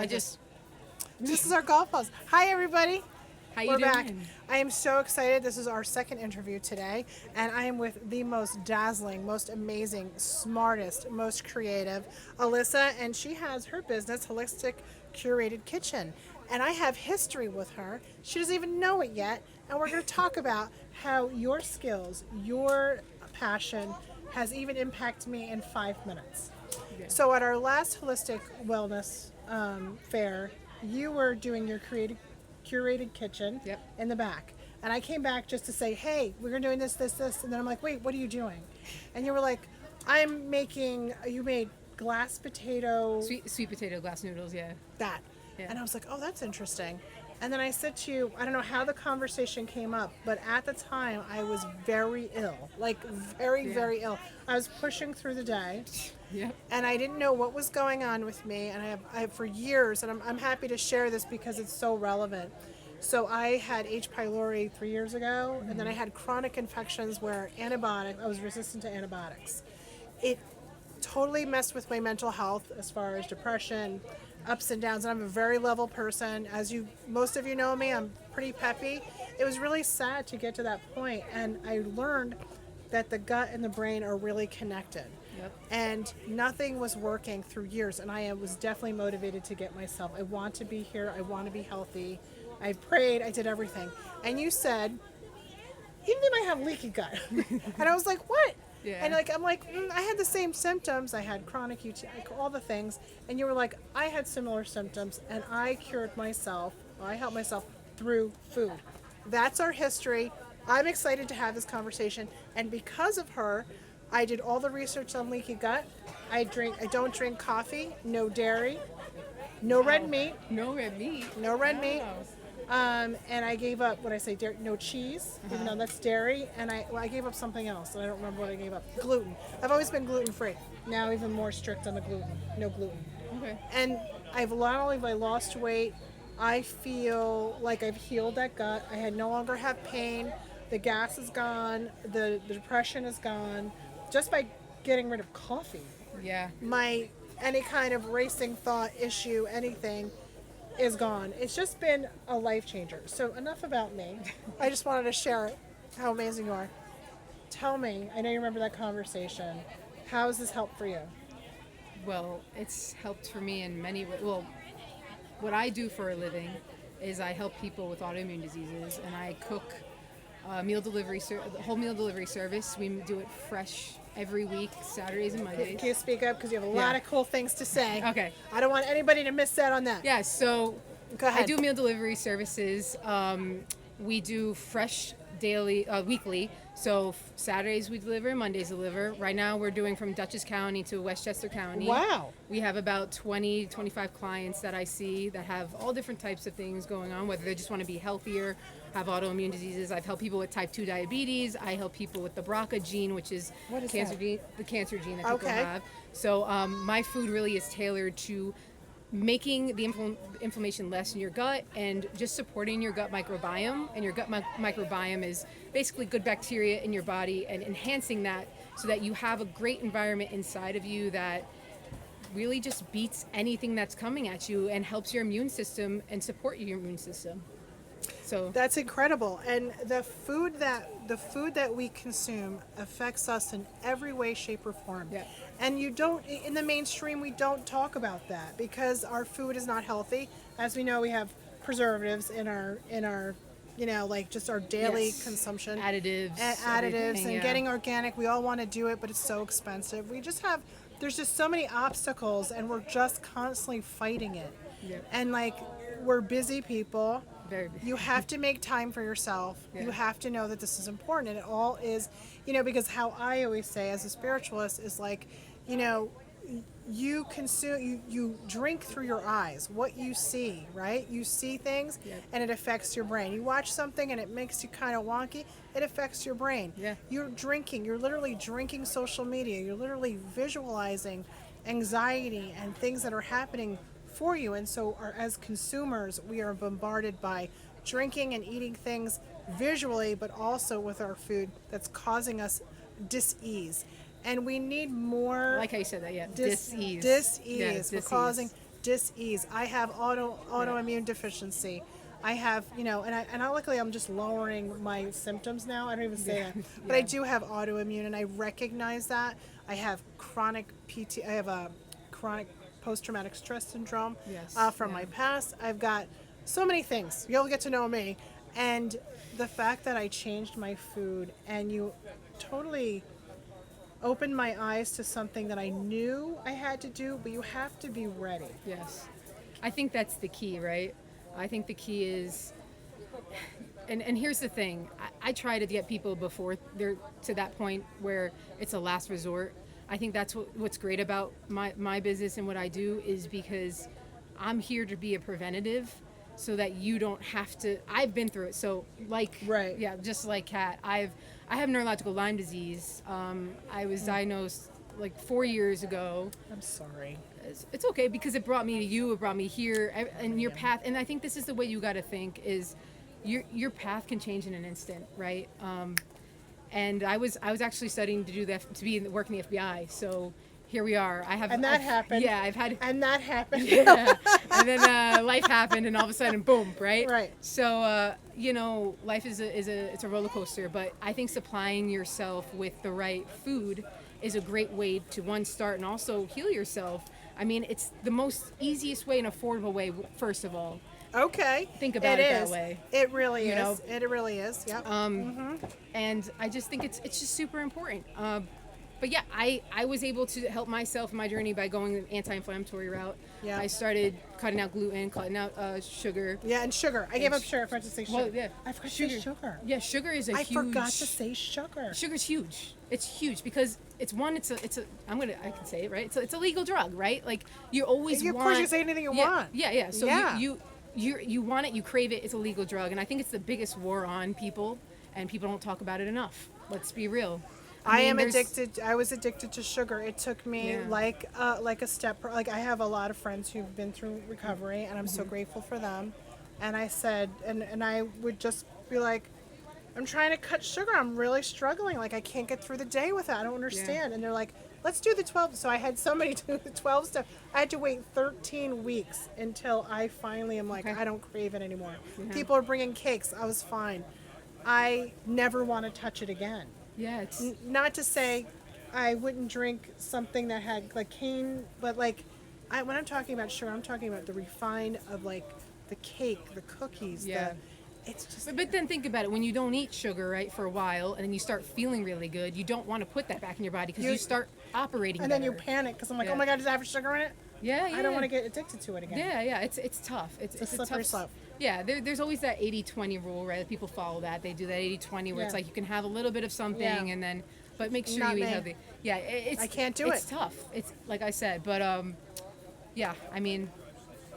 This is our golf balls. Hi, everybody. How you We're doing? back. I am so excited. This is our second interview today, and I am with the most dazzling, most amazing, smartest, most creative, Alissa, and she has her business, Holistic Curated Kitchen. And I have history with her. She doesn't even know it yet, and we're going to talk about how your skills, your passion, has even impacted me in 5 minutes. Yeah. So at our last holistic wellness fair, you were doing your curated kitchen Yep. in the back. And I came back just to say, hey, we're doing this. And then I'm like, wait, what are you doing? And you were like, you made glass potato, Sweet potato glass noodles, yeah. that. Yeah. And I was like, oh, that's interesting. And then I said to you, I don't know how the conversation came up, but at the time I was very ill, like very ill. I was pushing through the day. Yep. And I didn't know what was going on with me, and I have for years, and I'm happy to share this because it's so relevant. So I had H. pylori 3 years ago, and then I had chronic infections where I was resistant to antibiotics. It totally messed with my mental health as far as depression, ups and downs, and I'm a very level person. Most of you know me, I'm pretty peppy. It was really sad to get to that point, and I learned that the gut and the brain are really connected. Yep. And nothing was working through years, and I was definitely motivated to get myself. I want to be here. I want to be healthy. I prayed. I did everything. And you said, you might have leaky gut. And I was like, what? Yeah. And I'm like, I had the same symptoms. I had chronic UTI, all the things. And you were like, I had similar symptoms, and I cured myself. I helped myself through food. That's our history. I'm excited to have this conversation. And because of her, I did all the research on leaky gut. I don't drink coffee, no dairy, no red meat, No red meat. no red meat. And I gave up, dairy, no cheese, even though that's dairy. And I gave up something else, and I don't remember what I gave up. Gluten. I've always been gluten-free. Now even more strict on the gluten. No gluten. Okay. And I've not only have I lost weight, I feel like I've healed that gut. I no longer have pain. The gas is gone. The depression is gone. Just by getting rid of coffee. Yeah. Any kind of racing thought issue, anything is gone. It's just been a life changer. So enough about me. I just wanted to share how amazing you are. Tell me, I know you remember that conversation. How has this helped for you? Well, it's helped for me in many ways. Well, what I do for a living is I help people with autoimmune diseases, and I cook meal delivery, the whole meal delivery service. We do it fresh every week, Saturdays and Mondays. Can you speak up? Because you have a lot of cool things to say. Okay. I don't want anybody to miss out on that. Yeah, so Go ahead. I do meal delivery services. We do fresh weekly. So Saturdays we deliver, Mondays deliver. Right now we're doing from Dutchess County to Westchester County. Wow. We have about 20, 25 clients that I see that have all different types of things going on, whether they just want to be healthier, have autoimmune diseases. I've helped people with type 2 diabetes. I help people with the BRCA gene, which is What is cancer that? gene, the cancer gene that people Okay. have. So my food really is tailored to making the inflammation less in your gut and just supporting your gut microbiome. And your gut microbiome is basically good bacteria in your body and enhancing that so that you have a great environment inside of you that really just beats anything that's coming at you and helps your immune system and support your immune system. So That's incredible. And the food that we consume affects us in every way, shape, or form. Yeah. And in the mainstream, we don't talk about that because our food is not healthy. As we know, we have preservatives in our just our daily Yes. consumption. Additives, Additives everything, and yeah. getting organic. We all want to do it, but it's so expensive. There's just so many obstacles, and we're just constantly fighting it. Yep. And we're busy people. very busy. You have to make time for yourself. Yeah. You have to know that this is important. And it all is, because how I always say as a spiritualist is you consume, you drink through your eyes, what you see, right? You see things Yep. and it affects your brain. You watch something and it makes you kind of wonky, it affects your brain. Yeah. You're literally drinking social media. You're literally visualizing anxiety and things that are happening for you. And so as consumers, we are bombarded by drinking and eating things visually, but also with our food that's causing us dis-ease. And we need more. I like how you said that, yeah. Dis-ease. Dis-ease. Yeah, We're dis-ease. causing dis-ease. I have autoimmune deficiency. I have, and I luckily I'm just lowering my symptoms now. I don't even say that, but I do have autoimmune, and I recognize that. I have chronic I have a chronic post-traumatic stress syndrome from my past. I've got so many things. You'll get to know me, and the fact that I changed my food, and you totally opened my eyes to something that I knew I had to do, but you have to be ready. Yes. I think that's the key, right? I think the key is, and here's the thing, I try to get people before they're to that point where it's a last resort. I think that's what's great about my business and what I do is because I'm here to be a preventative so that you don't have to. I've been through it. So just like Kat, I have neurological Lyme disease. I was diagnosed like 4 years ago. I'm sorry. It's okay because it brought me to you, it brought me here, and your path. And I think this is the way you got to think is your path can change in an instant, right? And I was actually studying to work in the FBI. So here we are. Happened. Yeah, I've had. And that happened. Yeah. And then life happened, and all of a sudden, boom, right? Right. So life is a roller coaster. But I think supplying yourself with the right food is a great way to one start and also heal yourself. I mean, it's the most easiest way and affordable way. First of all. Okay. Think about it that way. It really is. It really is. Yep. And I just think it's just super important. But yeah, I was able to help myself in my journey by going the anti-inflammatory route. Yeah. I started cutting out gluten, cutting out sugar. Yeah, and sugar. I gave up sugar. I forgot to say sugar. Well, yeah. I forgot to say sugar. Yeah, sugar is I forgot to say sugar. Sugar's huge. It's huge because it's a I can say it, right? It's a legal drug, right? Like you always want. Of course, you say anything you want. Yeah. So you want it, you crave it. It's a legal drug, and I think it's the biggest war on people, and people don't talk about it enough. Let's be real. I was addicted to sugar. It took me like a step. Like I have a lot of friends who've been through recovery, and I'm so grateful for them. And I said, and I would just be like, I'm trying to cut sugar. I'm really struggling. Like I can't get through the day with it. I don't understand. And they're like, let's do the 12. So I had somebody do the 12 stuff. I had to wait 13 weeks until I finally am like, I don't crave it anymore. People are bringing cakes. I was fine. I never want to touch it again. Yeah, it's not to say I wouldn't drink something that had like cane, but like when I'm talking about sugar, I'm talking about the refined of like the cake, the cookies. Yeah. It's just. But then think about it. When you don't eat sugar, right, for a while, and then you start feeling really good, you don't want to put that back in your body because you start operating. And better. then you panic because I'm like, oh my God, does it have sugar in it? Yeah. I don't want to get addicted to it again. Yeah. It's tough. It's a slippery slope. Yeah, there's always that 80-20 rule, right? People follow that. They do that 80-20 where it's like you can have a little bit of something and then, but make sure you eat healthy. Yeah, I can't do it. It's tough. It's like I said, but yeah. I mean,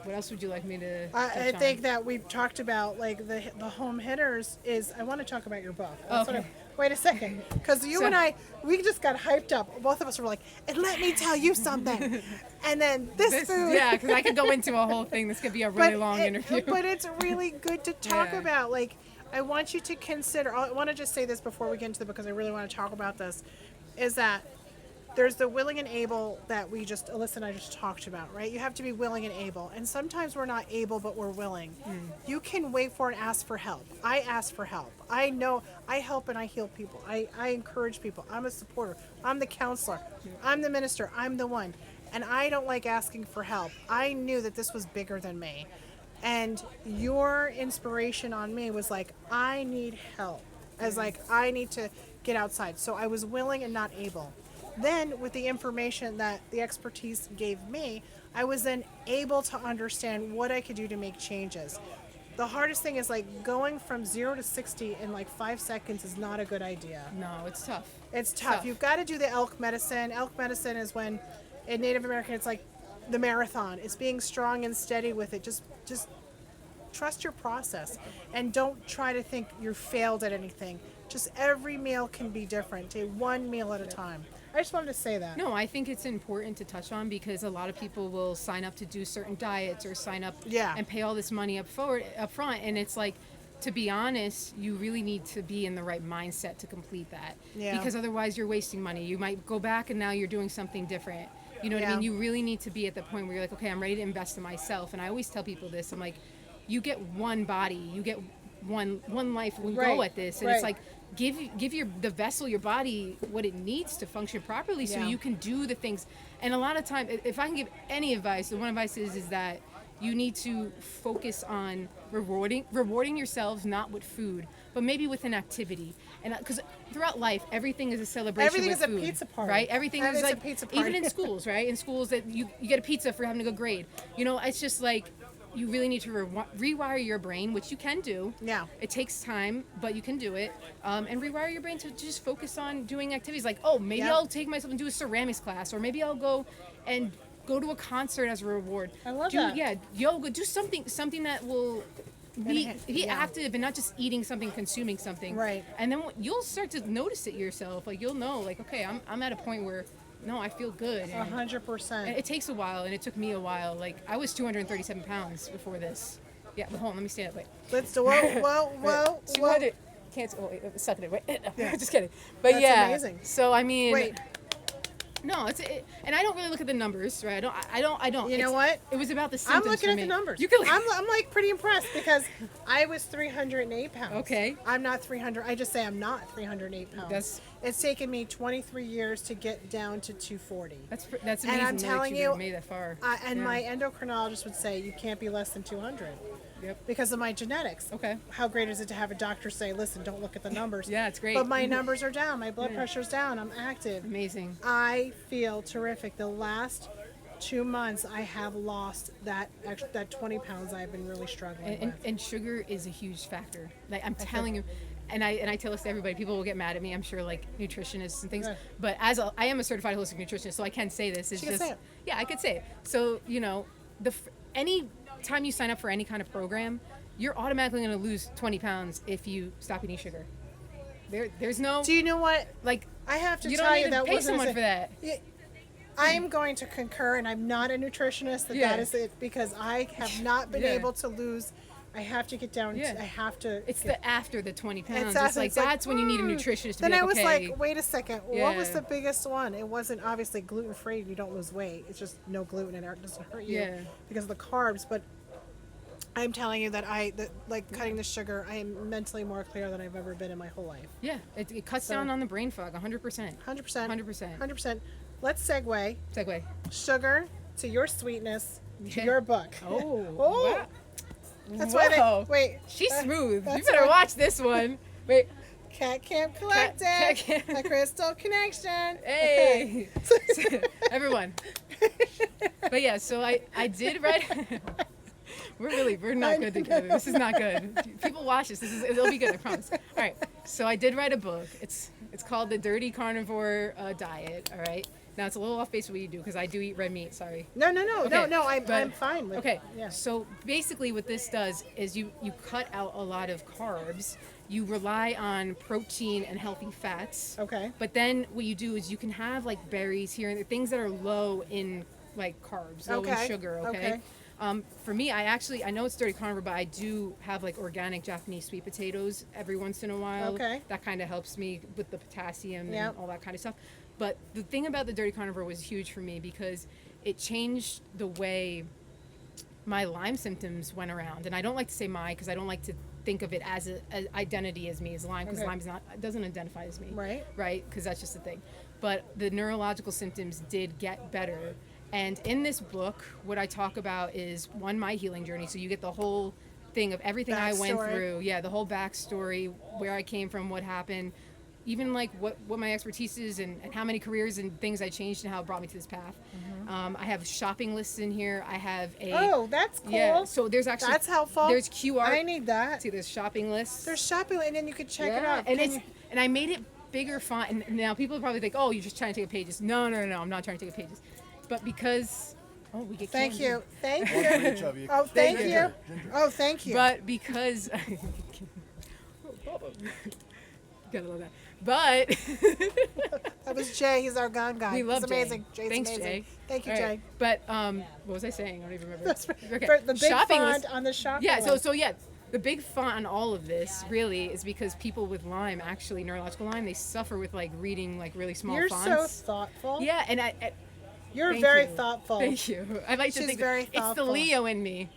what else would you like me to? I think that we've talked about like the home hitters. I want to talk about your book. Okay. Wait a second, because you and I, we just got hyped up. Both of us were like, and let me tell you something. And then this food. Yeah, because I could go into a whole thing. This could be a really long interview. But it's really good to talk about. Like, I want you to consider, I want to just say this before we get into the book, because I really want to talk about this, is that there's the willing and able that Alissa and I just talked about, right? You have to be willing and able. And sometimes we're not able, but we're willing. You can wait for and ask for help. I ask for help. I know I help and I heal people. I encourage people. I'm a supporter. I'm the counselor. I'm the minister. I'm the one. And I don't like asking for help. I knew that this was bigger than me. And your inspiration on me was like, I need help. As like, I need to get outside. So I was willing and not able. Then with the information that the expertise gave me, I was then able to understand what I could do to make changes. The hardest thing is like going from 0 to 60 in like 5 seconds is not a good idea. No, it's tough. It's tough. You've got to do the elk medicine. Elk medicine is when in Native American it's like the marathon. It's being strong and steady with it. Just trust your process and don't try to think you're failed at anything. Just every meal can be different. Take one meal at a time. I just wanted to say that. No, I think it's important to touch on because a lot of people will sign up to do certain diets or sign up and pay all this money up front. And it's like, to be honest, you really need to be in the right mindset to complete that. Yeah. Because otherwise you're wasting money. You might go back and now you're doing something different. You know what I Yeah. mean? You really need to be at the point where you're like, okay, I'm ready to invest in myself. And I always tell people this. I'm like, you get one body, you get one life when you go Right, at this, and right. it's like give the vessel, your body, what it needs to function properly, so Yeah. you can do the things. And a lot of time, if I can give any advice, the one advice is that you need to focus on rewarding yourselves, not with food, but maybe with an activity. And because throughout life, everything is a celebration. Everything with is a food, pizza party. right? Everything is Everything's like a pizza party. even in schools, right? In schools that you get a pizza for having a good grade. You know, it's just like you really need to rewire your brain, which you can do. Yeah. It takes time, but you can do it. And rewire your brain to just focus on doing activities like, oh, maybe Yep. I'll take myself and do a ceramics class, or maybe I'll go to a concert as a reward. I love do, that. Yeah, yoga. Do something that will be Yeah. active and not just eating something, consuming something. Right. And then you'll start to notice it yourself. Like you'll know, like, okay, I'm at a point where no, I feel good. And 100%. it takes a while, and it took me a while. Like I was 237 pounds before this. Yeah, but hold on, let me stand up. Wait. Let's do whoa. 200. Can't. Oh, wait, suck it in. Wait. Just kidding. But That's yeah. amazing. So I mean. Wait. No, and I don't really look at the numbers, right? I don't. You know what? It was about the I'm symptoms looking for at me. the numbers. You can. I'm like pretty impressed because I was 308 pounds. Okay. I'm not 300. I just say I'm not 308 pounds. It's taken me 23 years to get down to 240. That's And amazing. I'm that telling you you, made that far. And Yeah. my endocrinologist would say you can't be less than 200. Yep. Because of my genetics. Okay. How great is it to have a doctor say, listen, don't look at the numbers. Yeah, it's great. But my numbers are down. My blood pressure's down. I'm active. Amazing. I feel terrific. The last 2 months, I have lost that 20 pounds I've been really struggling with. And sugar is a huge factor. Like I'm telling you, and I tell this to everybody. People will get mad at me, I'm sure, like nutritionists and things. Yeah. But I am a certified holistic nutritionist, so I can say this. It's She can just say it. yeah, I could say it. So any time you sign up for any kind of program, you're automatically going to lose 20 pounds if you stop eating sugar. There's no Do you know what? like I have to you tell don't need you to that pay wasn't someone a- for that. I am going to concur, and I'm not a nutritionist. Yeah. That is it, because I have not been Yeah. able to lose. I have to get down. Yeah. I have to. It's the after the 20 pounds. It's It's, after- like it's like, that's when you need a nutritionist to Then be like, I was okay. like, wait a second. What was Yeah. the biggest one? It wasn't obviously gluten free. You don't lose weight. It's just no gluten, and it doesn't hurt you Yeah. because of the carbs. But I'm telling you that like cutting the sugar, I am mentally more clear than I've ever been in my whole life. Yeah, it cuts So- down on the brain fog 100%. 100%. 100%. 100%. Let's segue Segue. sugar to your sweetness to Yeah. your book. Oh. Oh. Wow. That's Whoa. why wait. She's smooth. You that's better why- watch this one. Wait. Cat Camp Collective. Cat Camp. A crystal connection. Hey. Everyone. But yeah, so I did write. We're not good together. This is not good. People watch this. It'll be good. I promise. All right. So I did write a book. It's called The Dirty Carnivore Diet. All right. Now it's a little off base what you do because I do eat red meat. Sorry. No. Okay, I'm fine with Okay. Yeah. So basically, what this does is you cut out a lot of carbs. You rely on protein and healthy fats. Okay. But then what you do is you can have like berries here and there, things that are low in like carbs, low in Okay, sugar. okay. For me, I know it's dirty carnivore, but I do have like organic Japanese sweet potatoes every once in a while. Okay. That kind of helps me with the potassium Yep. and all that kind of stuff. But the thing about the dirty carnivore was huge for me because it changed the way my Lyme symptoms went around. And I don't like to say my because I don't like to think of it as an identity as me as Lyme because Okay. Lyme's not, it doesn't identify as me. Right. Because that's just the thing. But the neurological symptoms did get better. And in this book, what I talk about is one, my healing journey. So you get the whole thing of everything I went Backstory. through. Yeah, the whole backstory, where I came from, what happened, even like what my expertise is and how many careers and things I changed and how it brought me to this path. I have shopping lists in here. I have a Oh, that's cool. yeah. So there's actually That's helpful. There's QR. I need that. See, there's shopping lists. There's shopping, and then you can check it Yeah, out. and Can it's you- and I made it bigger font. And now people probably think, oh, you're just trying to take pages. No, I'm not trying to take pages. But because we get Thank candy. you. Thank One for you. each of you. Oh, thank you. Ginger, ginger. Oh, thank you. But because gotta love that. But That was Jay. He's our gun guy. we love He's amazing. Jay. Jay's Thanks, amazing. Jay. Thank you, All Jay. right. But what was I saying? I don't even remember. That's right. Okay. For the big Shopping font list. on the shopping Yeah. list. So yeah, the big font on all of this really is because people with Lyme, actually neurological Lyme, they suffer with like reading like really small You're fonts. so thoughtful. Yeah, and You're Thank very you. thoughtful. Thank you. I like to She's think very it's the thoughtful. Leo in me.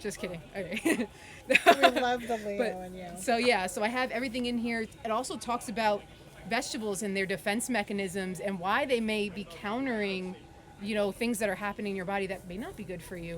Just kidding. Okay. We love the Leo in you. So yeah, so I have everything in here. It also talks about vegetables and their defense mechanisms and why they may be countering, things that are happening in your body that may not be good for you.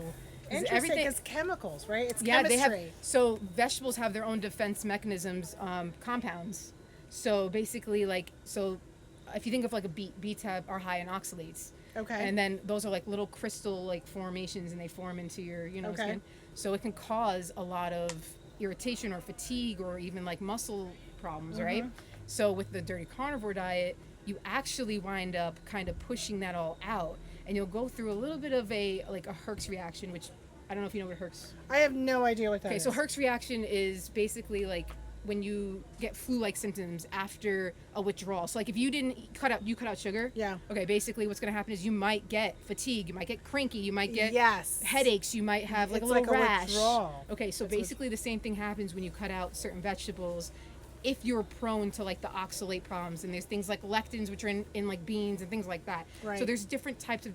'Cause Interesting, because chemicals, right? It's yeah, chemistry. they have. So vegetables have their own defense mechanisms, compounds. So basically, if you think of like a beet, beets are high in oxalates. Okay. And then those are like little crystal like formations, and they form into your Okay. skin. So it can cause a lot of irritation or fatigue or even like muscle problems, right? So with the dirty carnivore diet, you actually wind up kind of pushing that all out, and you'll go through a little bit of a Herx reaction, which I don't know if you know what Herx. I have no idea what that Okay, is. so Herx reaction is basically like when you get flu-like symptoms after a withdrawal. So like if you cut out sugar. Yeah. Okay, basically what's going to happen is you might get fatigue, you might get cranky, you might get Yes. headaches, you might have like It's a little like a rash. withdrawal. Okay, so basically the same thing happens when you cut out certain vegetables. If you're prone to like the oxalate problems, and there's things like lectins, which are in like beans and things like that. Right. So there's different types of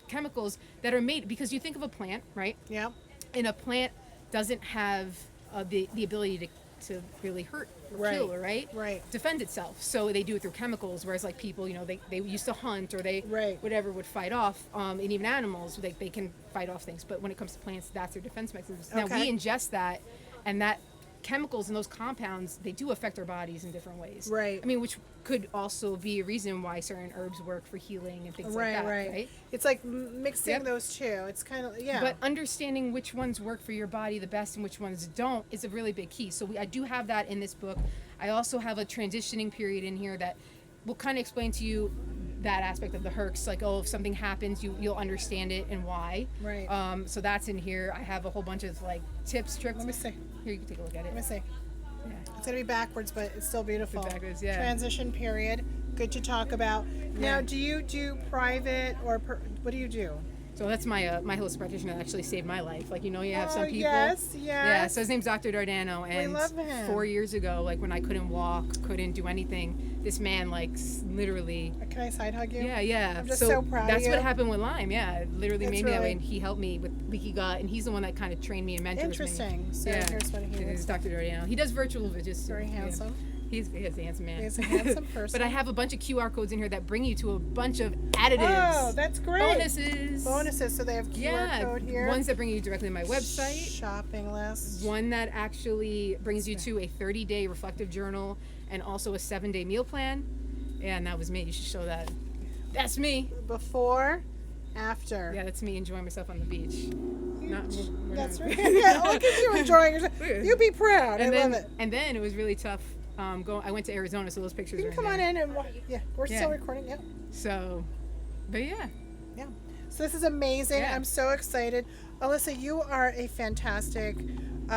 chemicals that are made, because you think of a plant, right? Yeah. And a plant doesn't have the ability to really hurt or Right. kill, right? Right. Defend itself. So they do it through chemicals, whereas like people, they used to hunt, or they Right. whatever would fight off, and even animals, they can fight off things. But when it comes to plants, that's their defense mechanism. Now Okay. we ingest that, and that chemicals and those compounds, they do affect our bodies in different ways. Right. I mean, which could also be a reason why certain herbs work for healing and things Right, like that, right. right? It's like mixing Yep. those two. It's kind of, yeah. But understanding which ones work for your body the best and which ones don't is a really big key. So I do have that in this book. I also have a transitioning period in here that will kind of explain to you that aspect of the Herx. Like, if something happens, you'll understand it and why. Right. So that's in here. I have a whole bunch of like tips, tricks. Let me see. Here, you can take a look at it. Let me see. Yeah. It's going to be backwards, but it's still beautiful. It's backwards, yeah. Transition period. Good to talk about. Now, do you do private or what do you do? So that's my my holistic practitioner that actually saved my life. Like, you have some people. Yes, yes. Yeah, so his name's Dr. Dardano, and love him. 4 years ago, like when I couldn't walk, couldn't do anything, this man like literally. Can I side hug you? Yeah. I'm just so proud of That's you. what happened with Lyme. Yeah, it literally That's made me that way, really- and he helped me with leaky gut, and he's the one that kind of trained me and mentored Interesting. me. So here's what he It's is. Dr. Dardano. He does virtual visits. Very handsome. He's a handsome man. He's a handsome person. But I have a bunch of QR codes in here that bring you to a bunch of additives. Oh, that's great. Bonuses. So they have QR code here. Ones that bring you directly to my website. Shopping list. One that actually brings you to a 30-day reflective journal and also a 7-day meal plan. And that was me. You should show that. That's me. Before, after. Yeah, that's me enjoying myself on the beach. That's right. Yeah, look at you enjoying yourself. You be proud. I love it. And then it was really tough. I went to Arizona, so those pictures You are can come in on there. in and yeah, we're still recording. Yeah. So, but yeah. Yeah. So this is amazing. Yeah. I'm so excited. Alissa, you are a fantastic,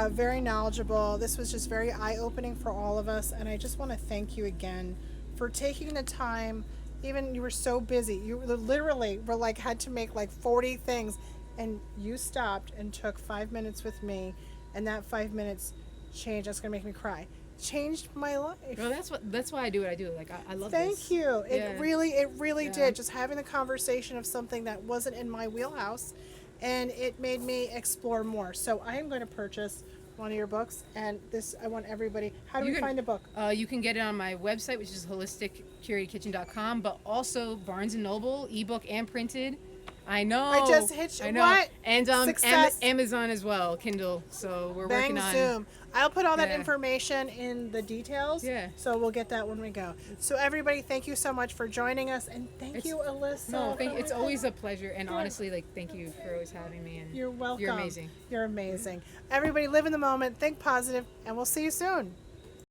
very knowledgeable. This was just very eye-opening for all of us, and I just want to thank you again for taking the time. Even you were so busy. You literally were like had to make like 40 things, and you stopped and took 5 minutes with me, and that 5 minutes changed. That's gonna make me cry. Changed my life. Well, that's why I do what I do. Like I love Thank this. you. Yeah. It really did. Just having the conversation of something that wasn't in my wheelhouse, and it made me explore more. So I am going to purchase one of your books, and this I want everybody. How do we find a book? You can get it on my website, which is holisticcuratedkitchen.com, but also Barnes & Noble, ebook and printed. I know. I just hit you. I know. What? And Success. Amazon as well, Kindle. So we're Bang working on. Zoom. I'll put all that Yeah. information in the details. Yeah. So we'll get that when we go. So everybody, thank you so much for joining us, and thank you, Alissa. No, it's always a pleasure, and honestly, like, thank you for always having me. And You're welcome. You're amazing. You're amazing. Everybody, live in the moment, think positive, and we'll see you soon.